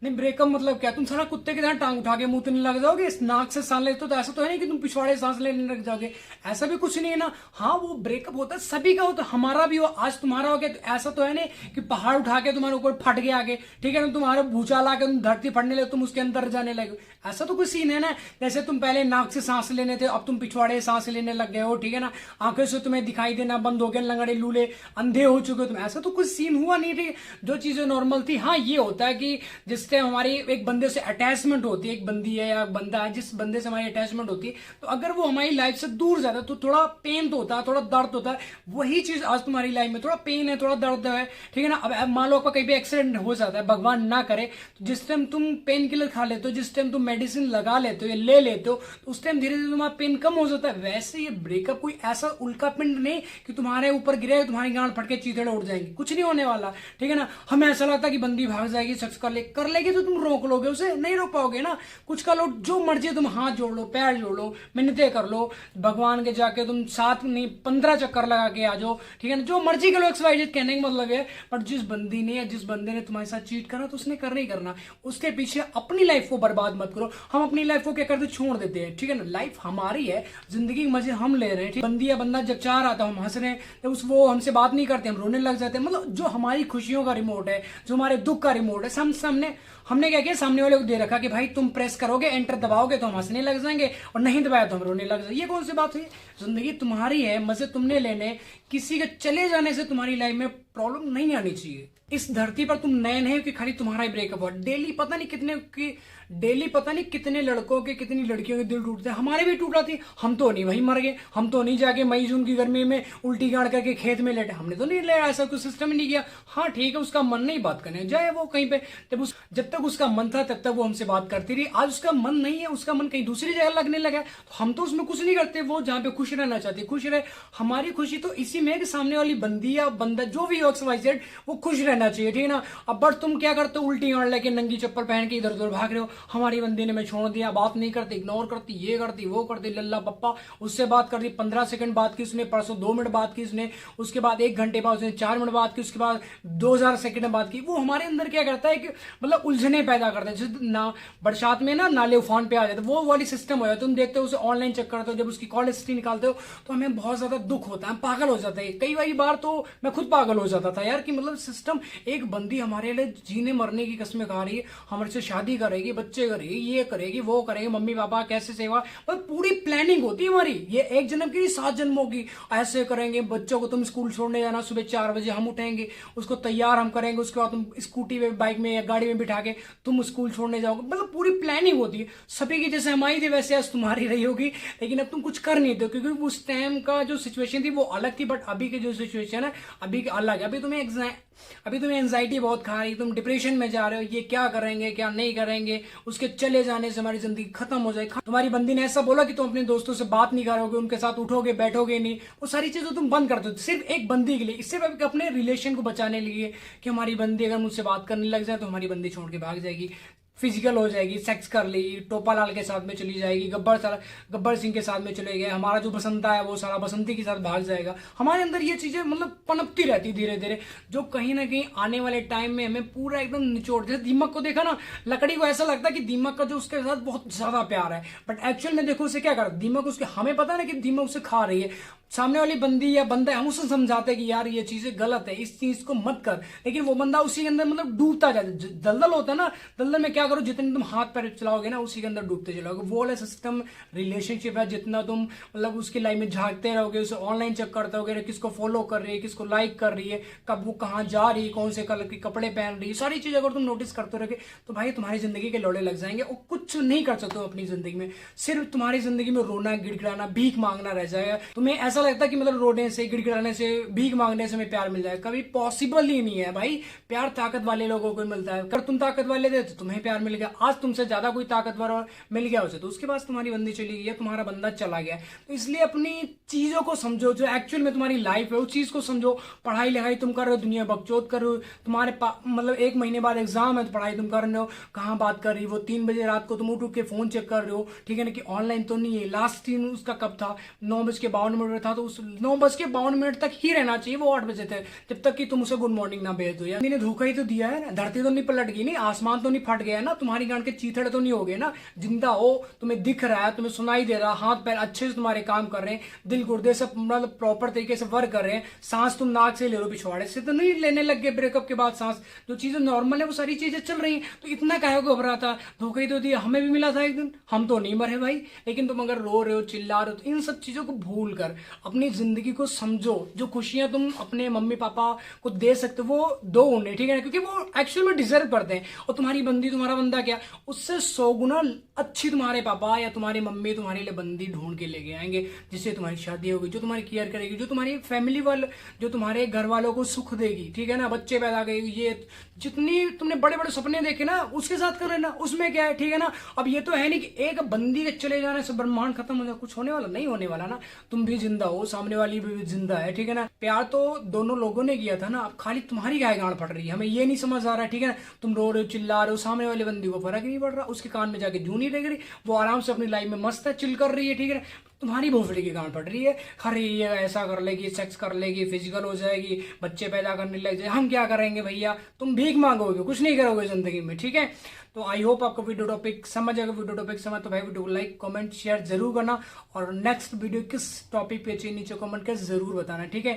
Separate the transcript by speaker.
Speaker 1: नहीं, ब्रेकअप मतलब क्या? तुम सारा कुत्ते की तरह टांग उठा के मुंह तो नहीं लग जाओगे? इस नाक से सांस लेते हो तो ऐसा तो है नहीं कि तुम पिछवाड़े सांस लेने लग जाओगे। ऐसा भी कुछ नहीं है ना। हाँ, वो ब्रेकअप होता है, सभी का होता है, हमारा भी हो, आज तुम्हारा हो गया तो ऐसा तो है नहीं कि पहाड़ उठा के तुम्हारे ऊपर फट गया आगे, ठीक है ना, तुम्हारे भूचाल आके तुम धरती फटने लगे, तुम उसके अंदर जाने लगे, ऐसा तो कुछ सीन है ना। जैसे तुम पहले नाक से सांस लेने थे, अब तुम पिछवाड़े सांस लेने लग गए हो, ठीक है ना, आंखें से तुम्हें दिखाई देना बंद हो गया, लंगड़े लूले अंधे हो चुके हो तुम, ऐसा तो कुछ सीन हुआ नहीं। ठीक, जो चीजें नॉर्मल थी। हाँ, ये होता है कि जिससे हमारी एक बंदे से अटैचमेंट होती है, एक बंदी है या बंदा है, जिस बंदे से हमारी अटैचमेंट होती है, तो अगर वो हमारी लाइफ से दूर जाता है तो थोड़ा पेन तो होता है, थोड़ा दर्द होता है। वही चीज आज तुम्हारी लाइफ में थोड़ा पेन है, थोड़ा दर्द है, ठीक है ना। अब मान लो आपका कहीं पे एक्सीडेंट हो जाता है, भगवान ना करे, तो जिस टाइम तुम पेन किलर खा लेते हो, जिस टाइम तुम मेडिसिन लगा लेते हो या ले लेते हो, तो उस टाइम धीरे धीरे तुम्हारा पेन कम हो जाता है। वैसे ये ब्रेकअप कोई ऐसा उल्का पिंड नहीं कि तुम्हारे ऊपर गिरे, तुम्हारी गांड फटके चीथड़े उड़ जाएंगे, कुछ नहीं होने वाला, ठीक है ना। हमें ऐसा लगता है कि बंदी भाग जाएगी, शख्स कर लेगी, तो तुम रोक लोगे उसे? नहीं रोक पाओगे ना। कुछ का लो, जो मर्जी तुम हाथ जोड़ लो, पैर जोड़ लो, मिन्नतें कर लो, भगवान के जाके तुम 7 नहीं 15 चक्कर लगा के आ जाओ, ठीक है ना, जो मर्जी कर लो, XYZ कहने का मतलब है। पर जिस बंदी ने या जिस बंदे ने तुम्हारे साथ चीट करा, तो उसने करना ही करना, उसके पीछे अपनी लाइफ को बर्बाद मत करो। हम अपनी लाइफ को क्या करते, छोड़ देते हैं, ठीक है ना। लाइफ हमारी है, जिंदगी के मजे हम ले रहे हैं। बंदी या बंदा जब चाह रहा था, हम हंस रहे हैं, तो वो हमसे बात नहीं करते, हम रोने लग जाते हैं। मतलब जो हमारी खुशियों का रिमोट है, जो हमारे दुख का रिमोट है, हमने क्या किया, सामने वाले को दे रखा कि भाई तुम प्रेस करोगे, एंटर दबाओगे तो हम हंसने लग जाएंगे, और नहीं दबाया तो हम रोने लग जाएंगे। ये कौन सी बात हुई? जिंदगी तुम्हारी है, मजे तुमने लेने, किसी के चले जाने से तुम्हारी लाइफ में प्रॉब्लम नहीं आनी चाहिए। इस धरती पर तुम नए नहीं हो कि खाली तुम्हारा ही ब्रेकअप हुआ। डेली पता नहीं कितने लड़कों के, कितनी लड़कियों के दिल टूटते हैं। हमारे भी टूटा थी, हम तो नहीं वही मर गए, हम तो नहीं जाके मई जून की गर्मी में उल्टी गाड़ करके खेत में लेटे, हमने तो नहीं ले, ऐसा कुछ सिस्टम ही नहीं किया। हाँ ठीक है, उसका मन नहीं बात करने जाए वो कहीं पे, जब तक उसका मन था तब तक वो हमसे बात करती रही। आज उसका मन नहीं है, उसका मन कहीं दूसरी जगह लगने लगा है, तो हम तो उसमें कुछ नहीं करते। वो जहां पे खुश रहना चाहती है खुश रहे। हमारी खुशी तो इसी में है कि सामने वाली बंदी या बंदा जो भी XYZ वो खुश रहना चाहिए, ठीक है ना। अब बट तुम क्या करते हो, उल्टी गाड़ लेके नंगी चप्पल पहन के इधर उधर भाग रहे हो। हमारी बंदी ने मैं छोड़ दिया, बात नहीं करती, इग्नोर करती, ये करती वो करती, लल्ला पप्पा, उससे बात करती, 15 सेकंड बात की उसने, परसों 2 मिनट बात की उसने, उसके बाद 1 घंटे बाद उसने 4 मिनट बात की, उसके बाद 2000 सेकंड बात की। वो हमारे अंदर क्या करता है कि मतलब उलझने पैदा करता है। जैसे ना बरसात में ना नाले उफान पे आ जाते, वो वाली सिस्टम हो जाता है। तुम देखते हो उसे ऑनलाइन चेक करते हो, जब उसकी कॉल हिस्ट्री निकालते हो तो हमें बहुत ज्यादा दुख होता है, पागल हो जाता है। कई बार तो मैं खुद पागल हो जाता था यार, कि मतलब सिस्टम, एक बंदी हमारे लिए जीने मरने की कस्में खा रही है, हमारे से शादी करेगी, बच्चे करेगी, ये करेगी, वो करेगी, मम्मी पापा कैसे सेवा, मतलब पूरी प्लानिंग होती है हमारी। ये एक जन्म की 7 जन्मों की, ऐसे करेंगे। बच्चों को तुम स्कूल छोड़ने जाना, सुबह 4 बजे हम उठेंगे, उसको तैयार हम करेंगे, उसके बाद तुम स्कूटी में, बाइक में या गाड़ी में बिठा के तुम स्कूल छोड़ने जाओगे। मतलब पूरी प्लानिंग होती है सभी की। जैसे हमारी थी वैसे आज तुम्हारी रही होगी, लेकिन अब तुम कुछ कर नहीं दो, क्योंकि उस टाइम का जो सिचुएशन थी वो अलग थी, बट अभी की जो सिचुएशन है अभी की अलग है। अभी तुम्हें एंजाइटी बहुत खा रही है, तुम डिप्रेशन में जा रहे हो, ये क्या करेंगे क्या नहीं करेंगे, उसके चले जाने से हमारी जिंदगी खत्म हो जाएगी। तुम्हारी बंदी ने ऐसा बोला कि तुम अपने दोस्तों से बात नहीं करोगे, उनके साथ उठोगे बैठोगे नहीं, वो सारी चीजें तुम बंद कर दो सिर्फ एक बंदी के लिए। इससे अपने रिलेशन को बचाने के लिए कि हमारी बंदी अगर मुझसे बात करने लग जाए तो हमारी बंदी छोड़ के भाग जाएगी, फिजिकल हो जाएगी, सेक्स कर लेगी, टोपालाल के साथ में चली जाएगी, गब्बर सिंह के साथ में चले गए, हमारा जो बसंता है वो सारा बसंती के साथ भाग जाएगा। हमारे अंदर ये चीजें मतलब पनपती रहती धीरे धीरे, जो कहीं ना कहीं आने वाले टाइम में हमें पूरा एकदम निचोड़। जैसे दीमक को देखा ना, लकड़ी को ऐसा लगता है कि दीमक का जो उसके साथ बहुत ज्यादा प्यार है, बट एक्चुअल में देखो उसे क्या कर दीमक, उसके हमें पता ना कि दीमक उसे खा रही है। सामने वाली बंदी या बंदा है, हम उसे समझाते हैं कि यार ये चीजें गलत है, इस चीज को मत कर, लेकिन वो बंदा उसी के अंदर मतलब डूबता जाता है। दलदल होता है ना, दलदल में क्या करो, जितने तुम हाथ पैर चलाओगे ना उसी के अंदर डूबते चलाओगे। वो वाला सिस्टम रिलेशनशिप है, जितना तुम मतलब उसकी लाइफ में झांकते रहोगे, उसे ऑनलाइन चेक करते रहोगे, किसको फॉलो कर रही है, किसको लाइक कर रही है, कब वो कहाँ जा रही है, कौन से कलर के कपड़े पहन रही है, सारी चीज अगर तुम नोटिस करते रहोगे तो भाई तुम्हारी जिंदगी के लोड़े लग जाएंगे और कुछ नहीं कर सकते हो अपनी जिंदगी में। सिर्फ तुम्हारी जिंदगी में रोना, गिड़गिड़ाना, भीख मांगना रह जाएगा। तुम्हें ऐसा लगता है कि मतलब रोने से, गिड़गिड़ाने से, भीख मांगने से हमें प्यार मिल जाए, कभी पॉसिबल ही नहीं है भाई। प्यार ताकत वाले लोगों को मिलता है। अगर तुम ताकत वाले थे तो तुम्हें प्यार मिल गया। आज तुमसे ज्यादा कोई ताकतवर और मिल गया उसे, तो उसके पास तुम्हारी बंदी चली गई है, तुम्हारा बंदा चला गया। तो इसलिए अपनी चीजों को समझो, जो एक्चुअल में तुम्हारी लाइफ है उस चीज को समझो। पढ़ाई लिखाई तुम कर रहे हो, दुनिया बकचोद कर रहे हो, तुम्हारे मतलब 1 महीने बाद एग्जाम है तो पढ़ाई तुम कर रहे हो, कहाँ बात कर रही, वो 3 बजे रात को तुम उठ के फोन चेक कर रहे हो, ठीक है ना, कि ऑनलाइन तो नहीं है। लास्ट सीन उसका कब था, 9:52 था तो उस 9:52 तक ही रहना चाहिए, वो 8 बजे थे, जब तक कि तुम उसे गुड मॉर्निंग ना भेज दो। यार मैंने धोखा ही तो दिया है ना, धरती तो नहीं पलट गई, नहीं आसमान तो नहीं फट गया ना, तुम्हारी गांड के चीथड़े तो नहीं हो गए ना, जिंदा हो, तुम्हें दिख रहा है, तुम्हें सुनाई दे रहा, हाथ पैर अच्छे से तुम्हारे काम कर रहे हैं, दिल गुर्दे सब मतलब प्रॉपर तरीके से वर्क कर रहे हैं, सांस तुम नाक से ले लो, पिछवाड़े से तो नहीं लेने लग गए ब्रेकअप के बाद सांस, जो चीजें नॉर्मल है वो सारी चीजें चल रही हैं, तो इतना काहे को घबराता। धोखा ही तो दिया, हमें भी मिला था एक दिन, हम तो नहीं मरे भाई, लेकिन तुम अगर रो रहे हो, चिल्ला रहे हो, तो इन सब चीजों को भूल कर अपनी जिंदगी को समझो, जो खुशियां तुम अपने मम्मी पापा को दे सकते हो वो दो उन्हें, ठीक है ना, क्योंकि वो एक्चुअल में डिजर्व करते हैं, और तुम्हारी बंदी तुम्हारा बंदा क्या, उससे 100 गुना अच्छी तुम्हारे पापा या तुम्हारी मम्मी तुम्हारे लिए बंदी ढूंढ के लेके आएंगे, जिससे तुम्हारी शादी होगी, जो तुम्हारी केयर करेगी, जो तुम्हारी फैमिली वाले, जो तुम्हारे घर वालों को सुख देगी, ठीक है ना, बच्चे पैदा करेगी, ये जितनी तुमने बड़े बड़े सपने देखे ना उसके साथ कर लेना, उसमें क्या है, ठीक है ना। अब ये तो है नहीं कि एक बंदी के चले जाने से ब्रह्मांड खत्म हो जाए, कुछ होने वाला नहीं होने वाला ना, तुम भी जिंदा हो, सामने वाली भी जिंदा है, ठीक है ना। प्यार तो दोनों लोगों ने किया था ना, अब खाली तुम्हारी गाय गांड पड़ रही है, हमें ये नहीं समझ आ रहा है, ठीक है ना। तुम रो रहे हो, चिल्ला रहे हो, सामने वाले बंदी को फर्क नहीं पड़ रहा, उसके कान में जाके जू नहीं लग रही, वो आराम से अपनी लाइफ में मस्त है, चिल कर रही है, ठीक है ना। तुम्हारी भोसड़ी की गांड पड़ रही है, अरे ये ऐसा कर लेगी, सेक्स कर लेगी, फिजिकल हो जाएगी, बच्चे पैदा करने लग जाए, हम क्या करेंगे भैया, तुम भीख मांगोगे, कुछ नहीं करोगे जिंदगी में, ठीक है। तो आई होप आपको वीडियो टॉपिक समझ आएगा, वीडियो टॉपिक समझ तो भाई वीडियो को लाइक कमेंट शेयर जरूर करना, और नेक्स्ट वीडियो किस टॉपिक पे चाहिए नीचे कमेंट कर जरूर बताना, ठीक है।